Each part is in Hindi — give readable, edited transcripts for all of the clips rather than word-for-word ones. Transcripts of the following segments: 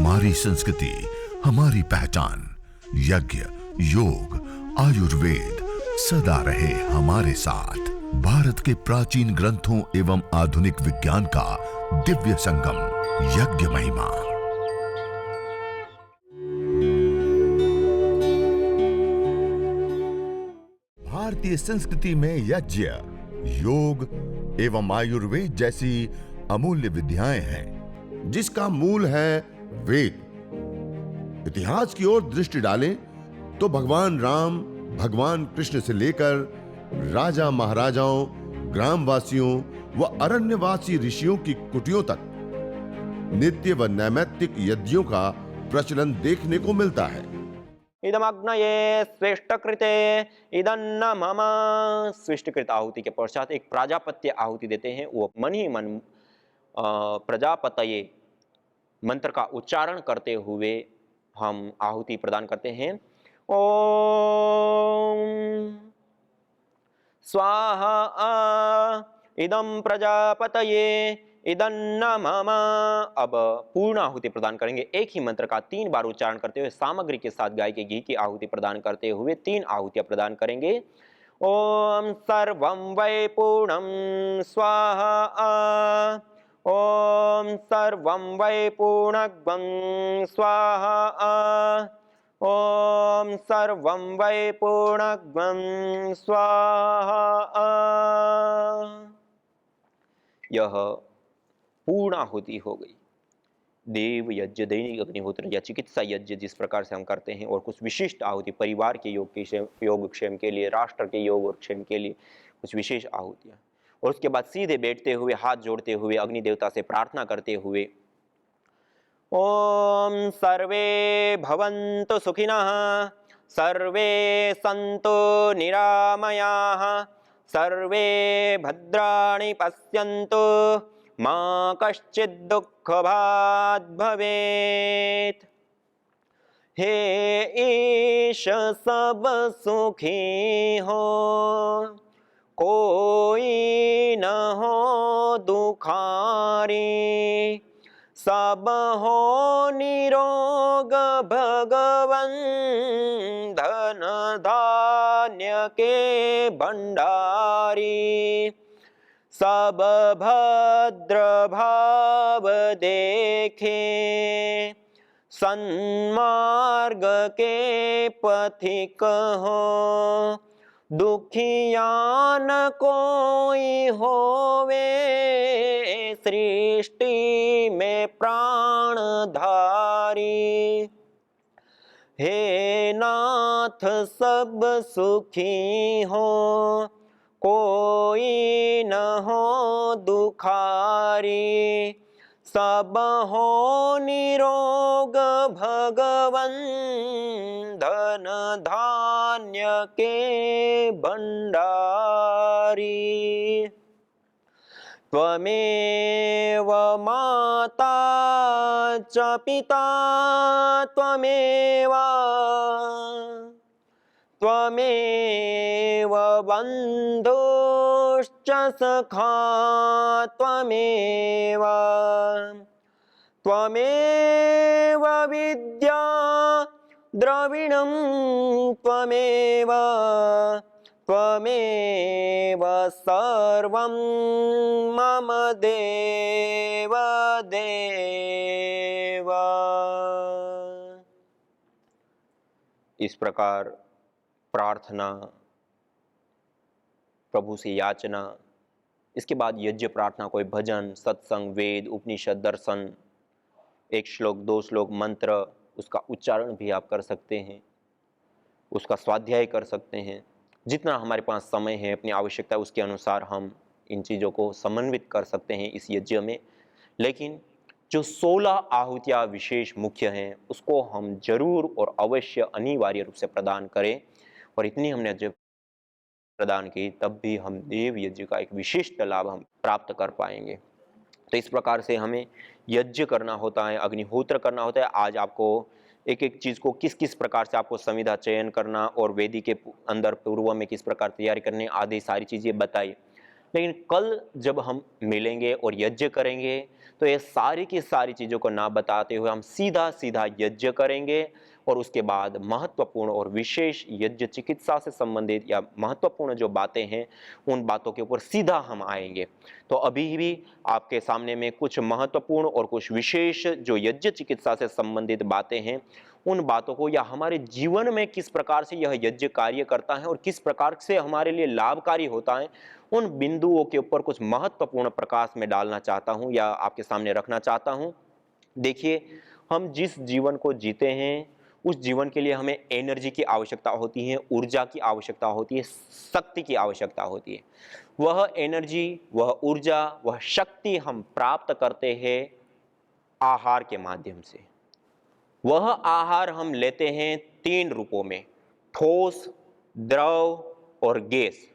हमारी संस्कृति, हमारी पहचान। यज्ञ, योग, आयुर्वेद सदा रहे हमारे साथ। भारत के प्राचीन ग्रंथों एवं आधुनिक विज्ञान का दिव्य संगम, यज्ञ महिमा। भारतीय संस्कृति में यज्ञ, योग एवं आयुर्वेद जैसी अमूल्य विद्याएं हैं, जिसका मूल है वेद। इतिहास की ओर दृष्टि डालें तो भगवान राम, भगवान कृष्ण से लेकर राजा महाराजाओं, ग्रामवासियों व अरण्यवासी ऋषियों की कुटियों तक नित्य व नैमित्तिक यज्ञों का प्रचलन देखने को मिलता है। इदमग्नये श्रेष्ठकृते इदन्न मम। श्रेष्ठकृत आहुति के पश्चात एक प्राजापत्य आहुति देते हैं। वो मन ही मन प्रजापतये मंत्र का उच्चारण करते हुए हम आहुति प्रदान करते हैं। ओम स्वाहा इदं प्रजापतये इदन्न मम। अब पूर्ण आहुति प्रदान करेंगे। एक ही मंत्र का 3 बार उच्चारण करते हुए सामग्री के साथ गाय के घी की आहुति प्रदान करते हुए 3 आहुतियां प्रदान करेंगे। ओम सर्वं वै पूर्णं स्वाहा। ओम सर्वं वै पूर्णग्वं स्वाहा। ओम सर्वं वै पूर्णग्वं स्वाहा। यह पूर्णाहुति हो गई। देव यज्ञ, दैनिक अग्निहोत्र या चिकित्सा यज्ञ जिस प्रकार से हम करते हैं, और कुछ विशिष्ट आहुति परिवार के योग क्षेम के लिए, राष्ट्र के योग और क्षेम के लिए कुछ विशेष आहुतियां। और उसके बाद सीधे बैठते हुए, हाथ जोड़ते हुए, अग्नि देवता से प्रार्थना करते हुए ओम सर्वे भवन्तु सुखिनः, सर्वे सन्तु निरामयाः, सर्वे भद्राणि पश्यन्तु, मा कश्चित् दुःखभाग् भवेत्। हे ईश सब सुखी हो, कोई न हो दुखारी, सब हो निरोग भगवन, धन धान्य के भंडारी, सब भद्र भाव देखे, सन्मार्ग के पथिक हो, दुखियान कोई होवे, सृष्टि में प्राणधारी। हे नाथ सब सुखी हो, कोई न हो दुखारी, सब हो निरोग भगवन, धन धान्य के भंडारी। त्वमेव माता च पिता त्वमेव, त्वमेव बन्धुश्च सखा त्वमेव, त्वमेव विद्या द्रविणं त्वमेव, त्वमेव सर्वं मम देव देव। इस प्रकार प्रार्थना, प्रभु से याचना, इसके बाद यज्ञ प्रार्थना, कोई भजन, सत्संग, वेद, उपनिषद, दर्शन, 1 श्लोक 2 श्लोक मंत्र, उसका उच्चारण भी आप कर सकते हैं, उसका स्वाध्याय कर सकते हैं। जितना हमारे पास समय है, अपनी आवश्यकता उसके अनुसार हम इन चीज़ों को समन्वित कर सकते हैं इस यज्ञ में। लेकिन जो 16 आहुतियाँ विशेष मुख्य हैं, उसको हम जरूर और अवश्य अनिवार्य रूप से प्रदान करें। और इतनी हमने जब प्रदान की, तब भी हम देव यज्ञ का एक विशिष्ट लाभ हम प्राप्त कर पाएंगे। तो इस प्रकार से हमें यज्ञ करना होता है, अग्निहोत्र करना होता है। आज आपको एक एक चीज़ को किस किस प्रकार से आपको संविधा चयन करना और वेदी के अंदर पूर्व में किस प्रकार तैयारी करनी, आदि सारी चीज़ें बताई। लेकिन कल जब हम मिलेंगे और यज्ञ करेंगे तो ये सारी की सारी चीज़ों को ना बताते हुए हम सीधा सीधा यज्ञ करेंगे और उसके बाद महत्वपूर्ण और विशेष यज्ञ चिकित्सा से संबंधित या महत्वपूर्ण जो बातें हैं उन बातों के ऊपर सीधा हम आएंगे। तो अभी भी आपके सामने में कुछ महत्वपूर्ण और कुछ विशेष जो यज्ञ चिकित्सा से संबंधित बातें हैं उन बातों को या हमारे जीवन में किस प्रकार से यह यज्ञ कार्य करता है और किस प्रकार से हमारे लिए लाभकारी होता है उन बिंदुओं के ऊपर कुछ महत्वपूर्ण प्रकाश में डालना चाहता हूं या आपके सामने रखना चाहता हूं। देखिए, हम जिस जीवन को जीते हैं उस जीवन के लिए हमें एनर्जी की आवश्यकता होती है, ऊर्जा की आवश्यकता होती है, शक्ति की आवश्यकता होती है। वह एनर्जी, वह ऊर्जा, वह शक्ति हम प्राप्त करते हैं आहार के माध्यम से। वह आहार हम लेते हैं 3 रूपों में, ठोस, द्रव और गैस।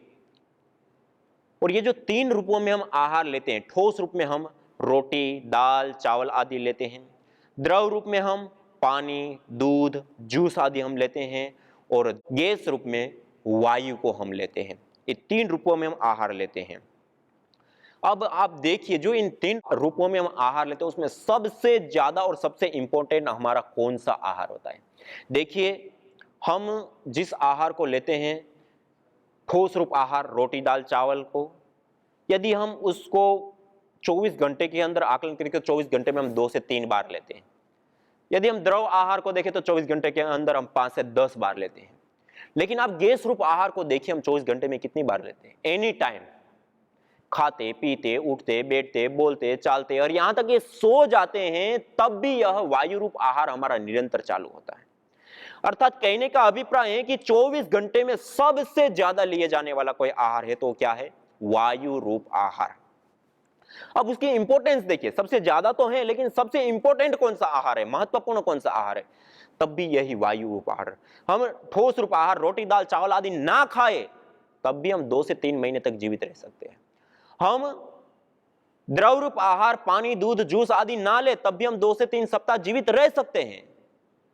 और ये जो 3 रूपों में हम आहार लेते हैं, ठोस रूप में हम रोटी, दाल, चावल आदि लेते हैं, द्रव रूप में हम पानी, दूध, जूस आदि हम लेते हैं और गैस रूप में वायु को हम लेते हैं। ये 3 रूपों में हम आहार लेते हैं। अब आप देखिए, जो इन 3 रूपों में हम आहार लेते हैं उसमें सबसे ज्यादा और सबसे इंपॉर्टेंट हमारा कौन सा आहार होता है? देखिए, हम जिस आहार को लेते हैं ठोस रूप आहार, रोटी, दाल, चावल को, यदि हम उसको 24 घंटे के अंदर आकलन करें तो 24 घंटे में हम 2 से 3 बार लेते हैं। यदि हम द्रव आहार को देखें तो 24 घंटे के अंदर हम 5 से 10 बार लेते हैं। लेकिन आप गैस रूप आहार को देखिए, हम 24 घंटे में कितनी बार लेते हैं? एनी टाइम, खाते, पीते, उठते, बैठते, बोलते, चालते और यहां तक ये सो जाते हैं तब भी यह वायु रूप आहार हमारा निरंतर चालू होता है। अर्थात कहने का अभिप्राय है कि 24 घंटे में सबसे ज्यादा लिए जाने वाला कोई आहार है तो क्या है? वायु रूप आहार। अब उसकी इंपॉर्टेंस देखिए, सबसे ज्यादा तो है लेकिन सबसे इंपॉर्टेंट कौन सा आहार है, महत्वपूर्ण कौन सा आहार है? तब भी यही वायु रूप आहार। हम ठोस रूप आहार, रोटी, दाल, चावल आदि ना खाए तब भी हम 2 से 3 महीने तक जीवित रह सकते हैं। हम द्रव रूप आहार, पानी, दूध, जूस आदि ना ले तब भी हम 2 से 3 सप्ताह जीवित रह सकते हैं।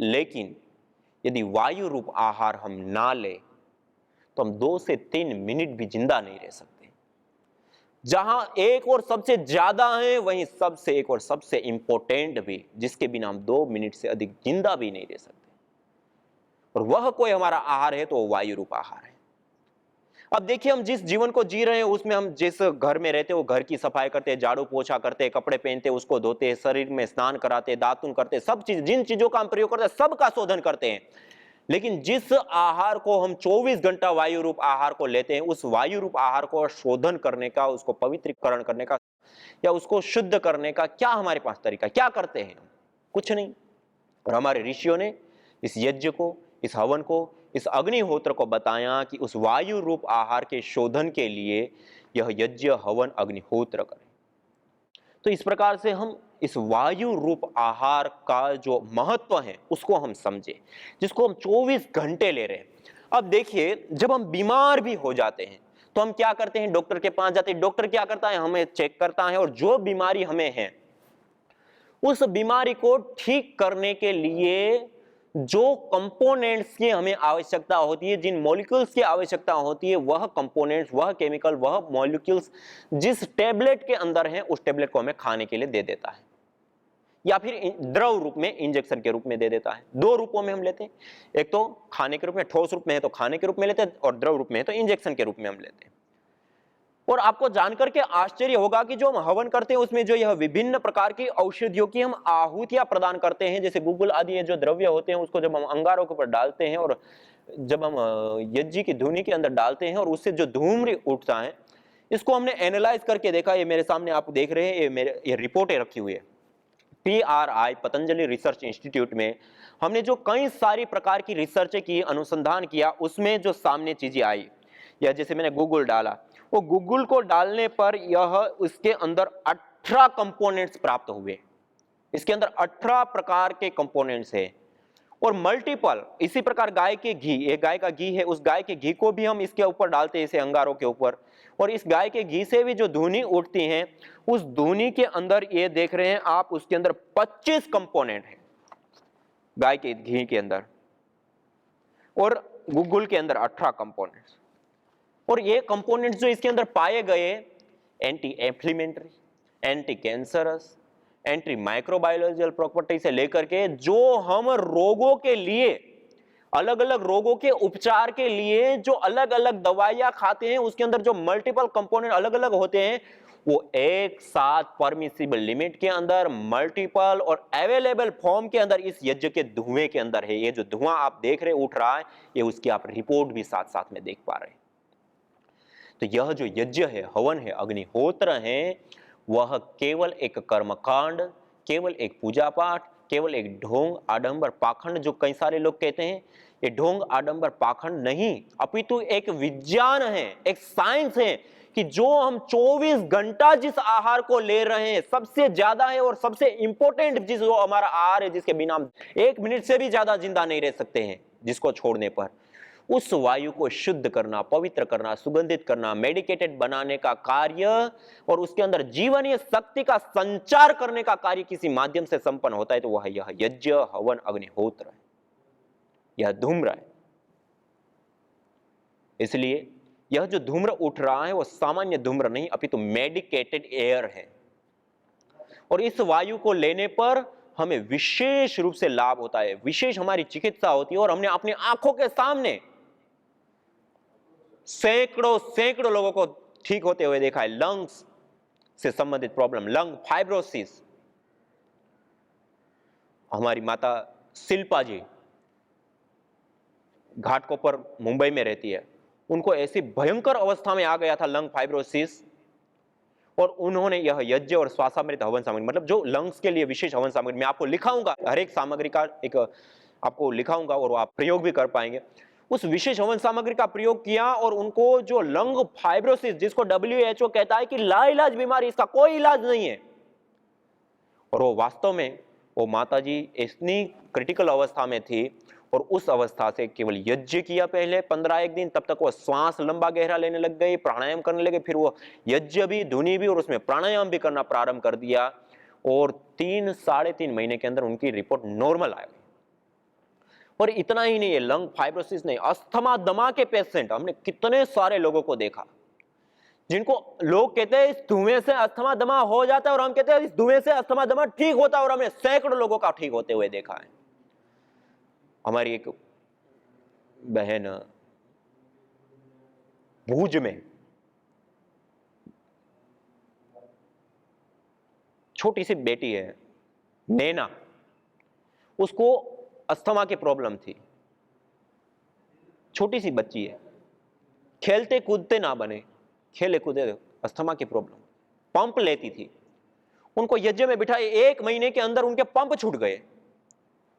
लेकिन यदि वायु रूप आहार हम ना ले तो हम 2 से 3 मिनट भी जिंदा नहीं रह सकते। जहां एक और सबसे ज्यादा है वहीं सबसे एक और सबसे इंपॉर्टेंट भी, जिसके बिना हम 2 मिनट से अधिक जिंदा भी नहीं रह सकते। और वह कोई हमारा आहार है तो वो वायु रूप आहार है। अब देखिए, हम जिस जीवन को जी रहे हैं उसमें हम जिस घर में रहते हैं वो घर की सफाई करते हैं, झाड़ू पोछा करते हैं, कपड़े पहनते हैं, उसको धोते हैं, शरीर में स्नान कराते हैं, दातुन करते हैं, सब चीज जिन चीजों का हम प्रयोग करते हैं सबका शोधन करते हैं। लेकिन जिस आहार को हम 24 घंटा वायु रूप आहार को लेते हैं, उस वायु रूप आहार को शोधन करने का, उसको पवित्रीकरण करने का या उसको शुद्ध करने का क्या हमारे पास तरीका? क्या करते हैं? कुछ नहीं। और हमारे ऋषियों ने इस यज्ञ को, इस हवन को, इस अग्निहोत्र को बताया कि उस वायु रूप आहार के शोधन के लिए यह यज्ञ, हवन, अग्निहोत्र करें। तो इस प्रकार से हम इस वायु रूप आहार का जो महत्व है उसको हम समझे, जिसको हम 24 घंटे ले रहे हैं। अब देखिए, जब हम बीमार भी हो जाते हैं तो हम क्या करते हैं? डॉक्टर के पास जाते हैं। डॉक्टर क्या करता है? हमें चेक करता है और जो बीमारी हमें है उस बीमारी को ठीक करने के लिए जो कंपोनेंट्स की हमें आवश्यकता होती है, जिन मॉलिक्यूल्स की आवश्यकता होती है, वह कंपोनेंट्स, वह केमिकल, वह मॉलिक्यूल्स जिस टेबलेट के अंदर है उस टेबलेट को हमें खाने के लिए दे देता है या फिर द्रव रूप में, इंजेक्शन के रूप में दे देता है। 2 रूपों में हम लेते हैं, एक तो खाने के रूप में, ठोस रूप में है तो खाने के रूप में लेते हैं और द्रव रूप में है तो इंजेक्शन के रूप में हम लेते हैं। और आपको जानकर के आश्चर्य होगा कि जो हम हवन करते हैं उसमें जो यह विभिन्न प्रकार की औषधियों की हम आहुतियां प्रदान करते हैं, जैसे गुग्गुल आदि जो द्रव्य होते हैं उसको जब हम अंगारों के ऊपर डालते हैं और जब हम यज्ञ की धुनी के अंदर डालते हैं और उससे जो धूम्र उठता है, इसको हमने एनालाइज करके देखा। ये मेरे सामने आप देख रहे हैं, ये रिपोर्टें रखी हुई है PRI, पतंजलि रिसर्च इंस्टीट्यूट में। हमने जो कई सारी प्रकार की रिसर्च की, अनुसंधान किया, उसमें जो सामने चीजें आई, या जैसे मैंने गूगल डाला, वो गूगल को डालने पर यह इसके अंदर 18 कंपोनेंट्स प्राप्त हुए। इसके अंदर 18 प्रकार के कंपोनेंट्स है और मल्टीपल। इसी प्रकार गाय के घी, एक गाय का घी है, उस गाय के घी को भी हम इसके ऊपर डालते हैं, इसे अंगारों के ऊपर, और इस गाय के घी से भी जो धुनी उठती है उस धुनी के अंदर ये देख रहे हैं आप, उसके अंदर 25 कंपोनेंट है गाय के घी के अंदर, और गूगल के अंदर 18 कंपोनेंट्स। और ये कंपोनेंट्स जो इसके अंदर पाए गए anti inflammatory, anti cancerous, anti microbiological property से लेकर के जो हम रोगों के लिए, अलग अलग रोगों के उपचार के लिए जो अलग अलग दवाइयां खाते हैं, उसके अंदर जो मल्टीपल कंपोनेंट अलग अलग होते हैं, वो एक साथ परमिसिबल लिमिट के अंदर, मल्टीपल और अवेलेबल फॉर्म के अंदर इस यज्ञ के धुएं के अंदर है। ये जो धुआं आप देख रहे उठ रहा है, ये उसकी आप रिपोर्ट भी साथ साथ में देख पा रहे हैं। तो यह जो यज्ञ है, हवन है, अग्निहोत्र है, वह केवल एक कर्मकांड, केवल एक पूजा पाठ, केवल एक ढोंग आडंबर पाखंड, जो कई सारे लोग कहते हैं, ये ढोंग आडंबर पाखंड नहीं, अपितु एक विज्ञान है, एक साइंस है कि जो हम 24 घंटा जिस आहार को ले रहे हैं सबसे ज्यादा है और सबसे इंपॉर्टेंट जिस जो हमारा आहार है, जिसके बिना हम 1 मिनट से भी ज्यादा जिंदा नहीं रह सकते हैं, जिसको छोड़ने पर, उस वायु को शुद्ध करना, पवित्र करना, सुगंधित करना, मेडिकेटेड बनाने का कार्य और उसके अंदर जीवनीय शक्ति का संचार करने का कार्य किसी माध्यम से संपन्न होता है, तो वह यह यज्ञ, हवन, अग्निहोत्र है, यह धूम्र है। इसलिए यह जो धूम्र उठ रहा है वो सामान्य धूम्र नहीं, अपितु मेडिकेटेड एयर है, और इस वायु को लेने पर हमें विशेष रूप से लाभ होता है, विशेष हमारी चिकित्सा होती है। और हमने अपनी आंखों के सामने सैकड़ों लोगों को ठीक होते हुए देखा है, लंग्स से संबंधित प्रॉब्लम, लंग फाइब्रोसिस। हमारी माता शिल्पा जी घाटकोपर मुंबई में रहती है, उनको ऐसी भयंकर अवस्था में आ गया था लंग फाइब्रोसिस, और उन्होंने यह यज्ञ और श्वासामृत हवन सामग्री, मतलब जो लंग्स के लिए विशेष हवन सामग्री, मैं आपको लिखाऊंगा, हर एक सामग्री का एक आपको लिखाऊंगा और आप प्रयोग भी कर पाएंगे, उस विशेष हवन सामग्री का प्रयोग किया और उनको जो लंग फाइब्रोसिस, जिसको WHO कहता है कि लाइलाज बीमारी, इसका कोई इलाज नहीं है, और वो वास्तव में वो माता जी इतनी क्रिटिकल अवस्था में थी, और उस अवस्था से केवल यज्ञ किया पहले 15 दिन, तब तक वो श्वास लंबा गहरा लेने लग गई, प्राणायाम करने लगे, फिर वो यज्ञ भी, धुनी भी और उसमें प्राणायाम भी करना प्रारंभ कर दिया, और 3-3.5 महीने के अंदर उनकी रिपोर्ट नॉर्मल आ गई। और इतना ही नहीं है, लंग फाइब्रोसिस नहीं, अस्थमा दमा के पेशेंट, हमने कितने सारे लोगों को देखा जिनको लोग कहते हैं इस धुएं से अस्थमा दमा हो जाता है, और हम कहते हैं इस धुएं से अस्थमा दमा ठीक होता है, और हमने सैकड़ों लोगों का ठीक होते हुए देखा है। हमारी एक बहन भूज में छोटी सी बेटी है नैना, उसको अस्थमा की प्रॉब्लम थी, छोटी सी बच्ची है, खेलते कूदते ना बने, खेले कूदे, अस्थमा की प्रॉब्लम, पंप लेती थी, उनको यज्ञ में बिठाए, 1 महीने के अंदर उनके पंप छूट गए।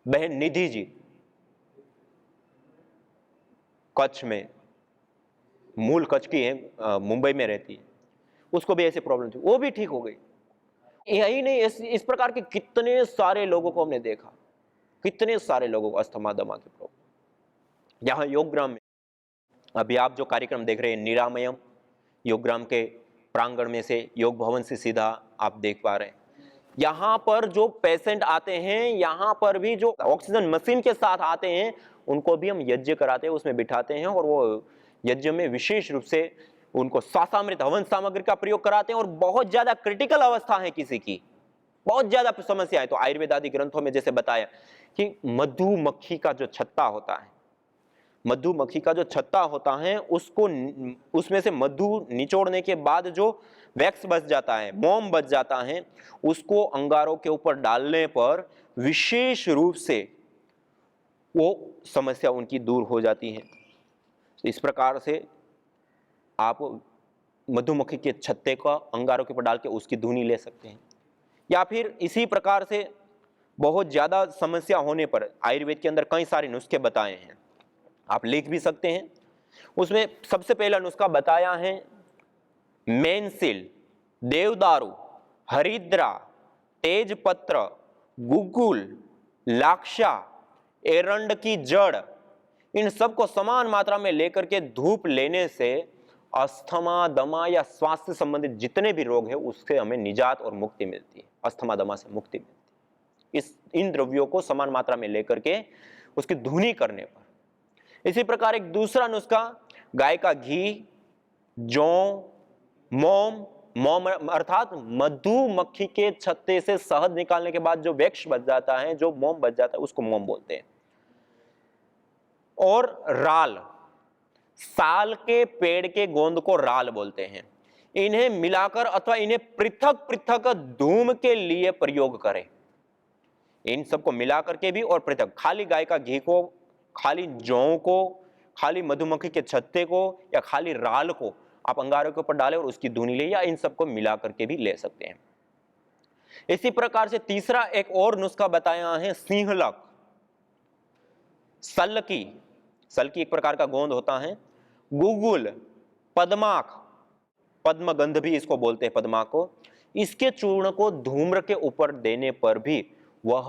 बहन निधि जी कच्छ में, मूल कच्छ की है, मुंबई में रहती है, उसको भी ऐसी प्रॉब्लम थी, वो भी ठीक हो गई। यही नहीं, इस प्रकार के कितने सारे लोगों को हमने देखा, कितने सारे लोगों को अस्थमा दमा की प्रॉब्लम। यहाँ योगग्राम में अभी आप जो कार्यक्रम देख रहे हैं, निरामयम योगग्राम के प्रांगण में से, योग भवन से सीधा आप देख पा रहे हैं, यहाँ पर जो पेशेंट आते हैं, यहाँ पर भी जो ऑक्सीजन मशीन के साथ आते हैं, उनको भी हम यज्ञ कराते हैं, उसमें बिठाते हैं, और वो यज्ञ में विशेष रूप से उनको श्वासामृत हवन सामग्री का प्रयोग कराते हैं। और बहुत ज्यादा क्रिटिकल अवस्था है किसी की, बहुत ज्यादा समस्या है, तो आयुर्वेद आदि ग्रंथों में जैसे बताया कि मधुमक्खी का जो छत्ता होता है, मधुमक्खी का जो छत्ता होता है, उसको, उसमें से मधु निचोड़ने के बाद जो वैक्स बच जाता है, मोम बच जाता है, उसको अंगारों के ऊपर डालने पर विशेष रूप से वो समस्या उनकी दूर हो जाती है। इस प्रकार से आप मधुमक्खी के छत्ते का अंगारों के ऊपर डाल के उसकी धुनी ले सकते हैं, या फिर इसी प्रकार से बहुत ज्यादा समस्या होने पर आयुर्वेद के अंदर कई सारे नुस्खे बताए हैं, आप लिख भी सकते हैं। उसमें सबसे पहला नुस्खा बताया है मेनसिल, देवदारू, हरिद्रा, तेजपत्र, गुगुल, लाक्षा, एरंड की जड़, इन सबको समान मात्रा में लेकर के धूप लेने से अस्थमा दमा या स्वास्थ्य संबंधित जितने भी रोग हैं उससे हमें निजात और मुक्ति मिलती है, अस्थमा दमा से मुक्ति मिलती है, इन द्रव्यों को समान मात्रा में लेकर के उसकी धुनी करने पर। इसी प्रकार एक दूसरा नुस्खा गाय का घी, जौ, मोम मोम अर्थात मधुमक्खी के छत्ते से शहद निकालने के बाद जो वैक्स बच जाता है, जो मोम बच जाता है, उसको मोम बोलते हैं। और राल, साल के पेड़ के गोंद को राल बोलते हैं। इन्हें मिलाकर अथवा इन्हें पृथक पृथक धूम के लिए प्रयोग करें। इन सबको मिलाकर के भी और पृथक, खाली गाय का घी को, खाली जौ को, खाली मधुमक्खी के छत्ते को या खाली राल को आप अंगारों के ऊपर डालें और उसकी धुनी ले, या इन सबको मिला करके भी ले सकते हैं। इसी प्रकार से तीसरा एक और नुस्खा बताया है, सिंहलक, सलकी, सलकी एक प्रकार का गोंद होता है, गुगुल, पद्माक, पद्मगंध भी इसको बोलते हैं, पद्माक को, इसके चूर्ण को धूम्र के ऊपर देने पर भी वह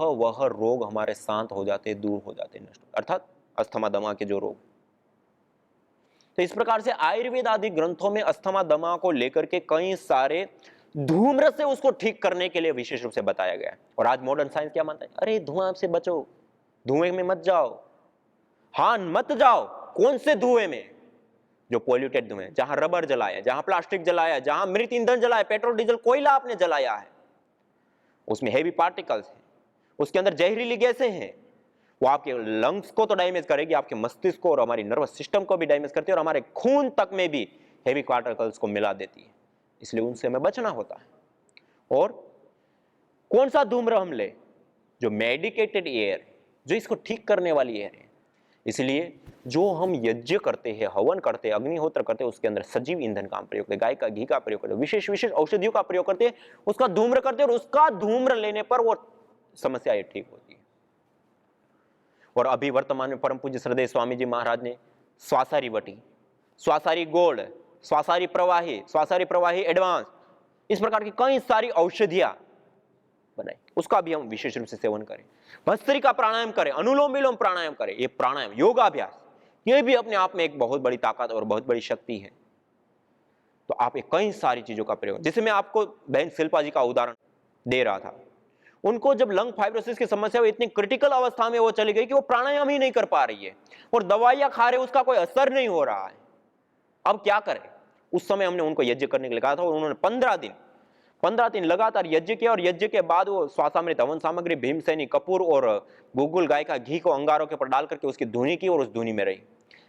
रोग हमारे शांत हो जाते, दूर हो जाते, नष्ट, अर्थात अस्थमा दमा के जो रोग। तो इस प्रकार से आयुर्वेद आदि ग्रंथों में अस्थमा दमा को लेकर के कई सारे धूम्र से उसको ठीक करने के लिए विशेष रूप से बताया गया है। और आज मॉडर्न साइंस क्या मानता है, अरे धुआं से बचो, धुएं में मत जाओ। हाँ, मत जाओ, कौन से धुएं में? जो पॉल्यूटेड धुएं, जहां रबर जलाया, जहां प्लास्टिक जलाया, जहां मृत ईंधन जलाया, पेट्रोल डीजल कोयला आपने जलाया है, उसमें हेवी पार्टिकल्स हैं, उसके अंदर जहरीली गैसें हैं, वो आपके लंग्स को तो डैमेज करेगी, आपके मस्तिष्क को और हमारी नर्वस सिस्टम को भी डैमेज करती है, और हमारे खून तक में भी हेवी पार्टिकल्स को मिला देती है। इसलिए उनसे हमें बचना होता है। और कौन सा धूम्र हम ले? जो मेडिकेटेड एयर, जो इसको ठीक करने वाली एयर है। इसलिए जो हम यज्ञ करते हैं, हवन करते हैं, अग्निहोत्र करते हैं, उसके अंदर सजीव ईंधन का प्रयोग करते हैं, गाय का घी का प्रयोग करते हैं, विशेष विशेष औषधियों का प्रयोग करते हैं, उसका धूम्र करते हैं, और उसका धूम्र लेने पर वो समस्या ठीक होती है। और अभी वर्तमान में परम पूज्य श्रद्धेय स्वामी जी महाराज ने स्वासारी वटी, स्वासारी गोल्ड, स्वासारी प्रवाही एडवांस, इस प्रकार की कई सारी औषधियां बनाई, उसका भी हम विशेष रूप से सेवन करें। भस्त्रिका प्राणायाम करें, अनुलोम विलोम प्राणायाम करें। ये प्राणायाम, योगाभ्यास, ये भी अपने आप में एक बहुत बड़ी ताकत और बहुत बड़ी शक्ति है। तो आप एक कई सारी चीजों का प्रयोग, जैसे मैं आपको बहन शिल्पा जी का उदाहरण दे रहा था, उनको जब लंग फाइब्रोसिस की समस्या हुई, इतनी क्रिटिकल अवस्था में वो चली गई कि वो प्राणायाम ही नहीं कर पा रही है, और दवाइयां खा रहे, उसका कोई असर नहीं हो रहा है। अब क्या करें? उस समय हमने उनको यज्ञ करने के लिए कहा था, और उन्होंने 15 दिन लगातार यज्ञ किया, और यज्ञ के बाद वो स्वासामृत हवन सामग्री, भीमसेनी कपूर और गुगुल गाय का घी को अंगारों के ऊपर डाल करके उसकी धुनी की, और उस धुनी में रही।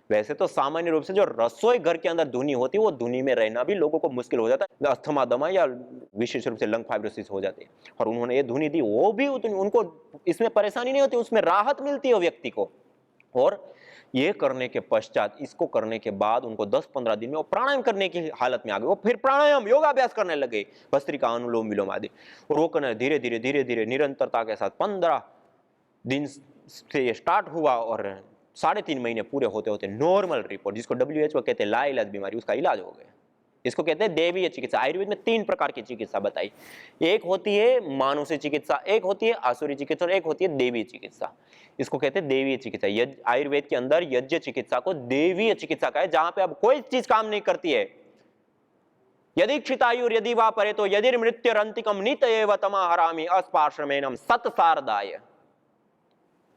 वैसे तो सामान्य रूप से जो रसोई घर के अंदर धुनी होती है, वो धुनी में रहना भी लोगों को मुश्किल हो जाता है, अस्थमा दमा या विशेष रूप से लंग फाइब्रोसिस हो जाती है। और उन्होंने ये धुनी दी, वो भी उनको इसमें परेशानी नहीं होती, उसमें राहत मिलती है व्यक्ति को। और ये करने के पश्चात, इसको करने के बाद उनको 10-15 दिन में वो प्राणायाम करने की हालत में आ गए। वो फिर प्राणायाम, योगाभ्यास करने लगे, भस्त्रिका, अनुलोम विलोम आदि, और वो करने धीरे धीरे निरंतरता के साथ 15 दिन से ये स्टार्ट हुआ, और 3.5 महीने पूरे होते होते नॉर्मल रिपोर्ट, जिसको WHO कहते हैं लाइलाज बीमारी, उसका इलाज हो गया। इसको कहते हैं देवीय चिकित्सा। आयुर्वेद में 3 प्रकार की चिकित्सा बताई, एक होती है मानुषी चिकित्सा, एक होती है आसुरी चिकित्सा, और एक होती है देवीय चिकित्सा। इसको कहते हैं देवीय चिकित्सा। आयुर्वेद के अंदर यज्ञ चिकित्सा को देवीय चिकित्सा का है, जहां पे अब कोई चीज काम नहीं करती है। यदि क्षितायुर यदि वा परे तो यदि मृत्युरंतिकम नित एव तमाहरामि अस्पार्श्वमेनम सतसारदाय।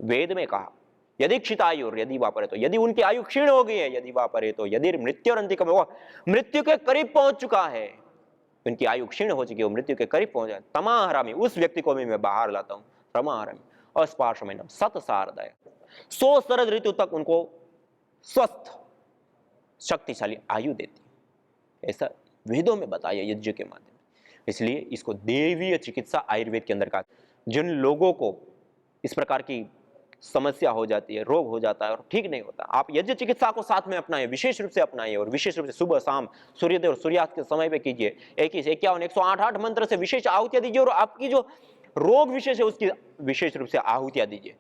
वेद में कहा, यदि क्षितायुर यदि वा परे तो, यदि उनकी आयु क्षीण हो गई है, यदि वा परे तो, यदि मृत्युरंतिकम, वो मृत्यु के करीब पहुंच चुका है, उनकी आयु क्षीण हो चुकी है, वो मृत्यु के करीब पहुंच जाए, तमाहरामि, उस व्यक्ति को भी मैं बाहर लाता हूं, तमाहरामि अस्पार्श्वमेनम सतसारदाय। 100 शरद ऋतु तक उनको स्वस्थ शक्तिशाली आयु देती, ऐसा वेदों में बताया यज्ञ के माध्यम। इसलिए इसको देवीय चिकित्सा आयुर्वेद के अंदर कहा। जिन लोगों को इस प्रकार की समस्या हो जाती है, रोग हो जाता है और ठीक नहीं होता, आप यज्ञ चिकित्सा को साथ में अपनाएं, विशेष रूप से अपनाइए, और विशेष रूप से सुबह शाम सूर्योदय और सूर्यास्त के समय पे कीजिए। 21, 51, 108 मंत्र से विशेष आहुतियां दीजिए, और आपकी जो रोग विशेष है उसकी विशेष रूप से आहुतियां दीजिए।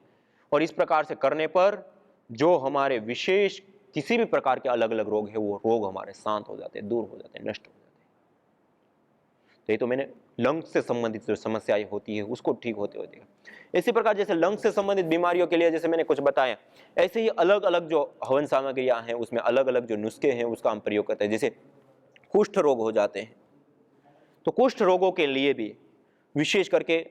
और इस प्रकार से करने पर जो हमारे विशेष किसी भी प्रकार के अलग अलग रोग है, वो रोग हमारे शांत हो जाते हैं, दूर हो जाते हैं, नष्ट हो जाते हैं। तो ये तो मैंने लंग से संबंधित जो समस्याएं होती है उसको ठीक होते हुए देखा। इसी प्रकार जैसे लंग से संबंधित बीमारियों के लिए जैसे मैंने कुछ बताया, ऐसे ही अलग अलग जो हवन सामग्रियां हैं उसमें अलग अलग जो नुस्खे हैं उसका हम प्रयोग करते हैं। जैसे कुष्ठ रोग हो जाते हैं, तो कुष्ठ रोगों के लिए भी विशेष करके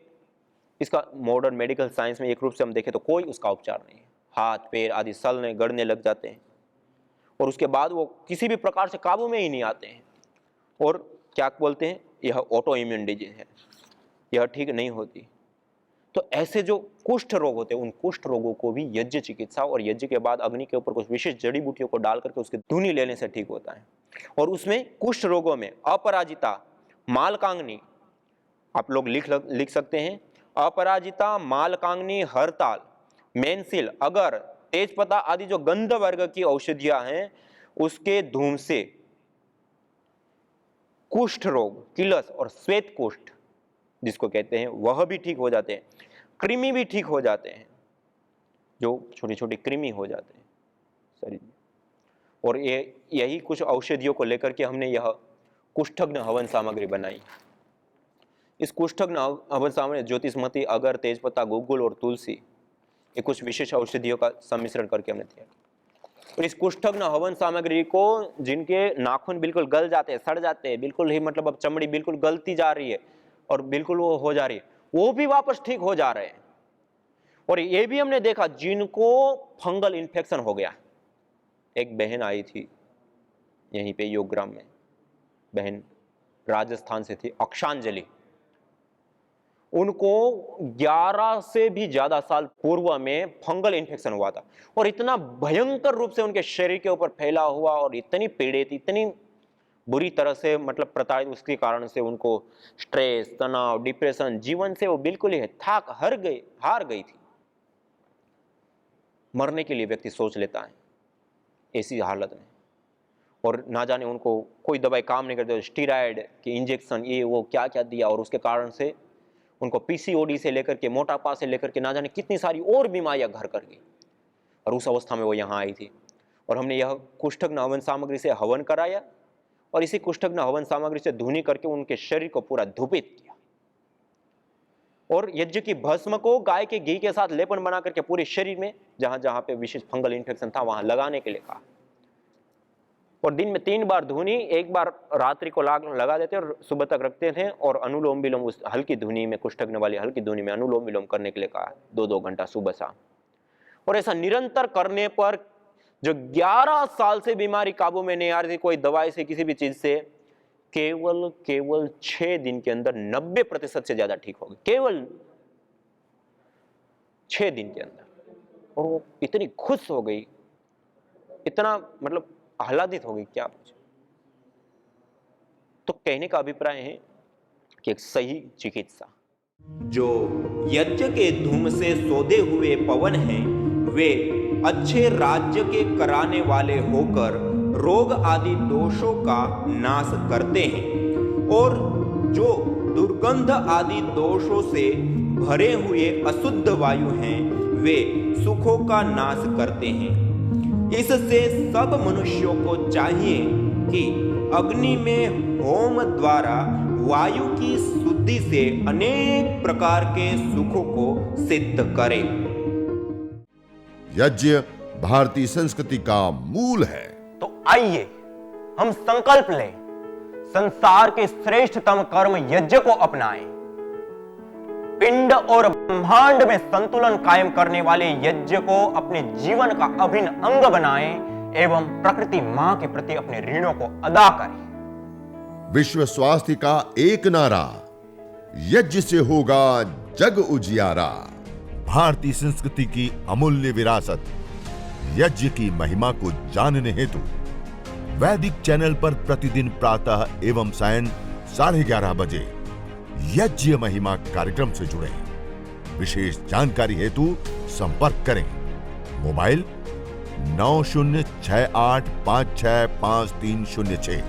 इसका मॉडर्न मेडिकल साइंस में एक रूप से हम देखें तो कोई उसका उपचार नहीं है। हाथ पैर आदि सलने गड़ने लग जाते हैं, और उसके बाद वो किसी भी प्रकार से काबू में ही नहीं आते हैं, और क्या बोलते हैं, यह ऑटो इम्यून डिजीज है, यह ठीक नहीं होती। तो ऐसे जो कुष्ठ रोग होते हैं, उन कुष्ठ रोगों को भी यज्ञ चिकित्सा और यज्ञ के बाद अग्नि के ऊपर कुछ विशेष जड़ी बूटियों को डाल करके उसकी धुनी लेने से ठीक होता है। और उसमें कुष्ठ रोगों में अपराजिता, मालकांगनी, आप लोग लिख सकते हैं, अपराजिता, मालकांगनी, हरताल, मेनसिल, अगर, तेजपत्ता आदि जो गंध वर्ग की औषधियां हैं, उसके धूम से कुष्ठ रोग, किलस और श्वेत कुष्ठ जिसको कहते हैं, वह भी ठीक हो जाते हैं। कृमि भी ठीक हो जाते हैं, जो छोटी छोटी कृमि हो जाते हैं शरीर में। और यही कुछ औषधियों को लेकर के हमने यह कुष्ठग्न हवन सामग्री बनाई। इस कुष्ठग्न हवन सामग्री ज्योतिषमती, अगर, तेजपत्ता, गुग्गुल और तुलसी, ये कुछ विशेष औषधियों का सम्मिश्रण करके हमने किया। और इस कुष्ठग्न हवन सामग्री को, जिनके नाखून बिल्कुल गल जाते हैं, सड़ जाते हैं, बिल्कुल ही मतलब अब चमड़ी बिल्कुल गलती जा रही है और बिल्कुल वो हो जा रही है, वो भी वापस ठीक हो जा रहे हैं। और ये भी हमने देखा जिनको फंगल इन्फेक्शन हो गया, एक बहन आई थी यहीं पे योगग्राम में, बहन राजस्थान से थी, अक्षांजलि, उनको 11 से भी ज्यादा साल पूर्व में फंगल इन्फेक्शन हुआ था और इतना भयंकर रूप से उनके शरीर के ऊपर फैला हुआ और इतनी पीड़ित, इतनी बुरी तरह से मतलब प्रताड़ित, उसके कारण से उनको स्ट्रेस, तनाव, डिप्रेशन, जीवन से वो बिल्कुल ही हार गई थी। मरने के लिए व्यक्ति सोच लेता है ऐसी हालत में, और ना जाने उनको कोई दवाई काम नहीं करती, स्टीरॉयड के इंजेक्शन, ये वो क्या क्या दिया, और उसके कारण से उनको पीसीओडी से लेकर के, मोटापा से लेकर के, ना जाने कितनी सारी और बीमारियां घर कर गई। और उस अवस्था में वो यहाँ आई थी और हमने यह कुष्ठग्न हवन सामग्री से हवन कराया और इसी कुष्ठग्न हवन सामग्री से धुनी करके उनके शरीर को पूरा धूपित किया और यज्ञ की भस्म को गाय के घी के साथ लेपन बना करके पूरे शरीर में जहां जहां पे विशेष फंगल इन्फेक्शन था वहां लगाने के लिए कहा। और दिन में 3 बार धुनी, एक बार रात्रि को लगा देते और सुबह तक रखते थे, और अनुलोम विलोम उस हल्की धुनी में, कुष्ठग्न वाली हल्की धुनी में अनुलोम विलोम करने के लिए कहा, 2-2 घंटा सुबह शाम। और ऐसा निरंतर करने पर जो 11 साल से बीमारी काबू में नहीं आ रही थी, कोई दवाई से, किसी भी चीज से, केवल 6 दिन के अंदर 90% से ज्यादा ठीक हो गई, केवल 6 दिन के अंदर। और वो इतनी खुश हो गई, इतना मतलब आह्लादित हो गई, क्या पूछे। तो कहने का अभिप्राय है कि एक सही चिकित्सा, जो यज्ञ के धूम से सौदे हुए पवन हैं, वे अच्छे राज्य के कराने वाले होकर रोग आदि दोषों का नाश करते हैं, और जो दुर्गंध आदि दोषों से भरे हुए अशुद्ध वायु हैं, वे सुखों का नाश करते हैं। इससे सब मनुष्यों को चाहिए कि अग्नि में होम द्वारा वायु की शुद्धि से अनेक प्रकार के सुखों को सिद्ध करें। यज्ञ भारतीय संस्कृति का मूल है। तो आइए हम संकल्प लें, संसार के श्रेष्ठतम कर्म यज्ञ को अपनाएं। पिंड और ब्रह्मांड में संतुलन कायम करने वाले यज्ञ को अपने जीवन का अभिन्न अंग बनाएं एवं प्रकृति मां के प्रति अपने ऋणों को अदा करें। विश्व स्वास्थ्य का एक नारा, यज्ञ से होगा जग उजियारा। भारतीय संस्कृति की अमूल्य विरासत यज्ञ की महिमा को जानने हेतु वैदिक चैनल पर प्रतिदिन प्रातः एवं सायं 11:30 बजे यज्ञ महिमा कार्यक्रम से जुड़े। विशेष जानकारी हेतु संपर्क करें। मोबाइल 9068565306।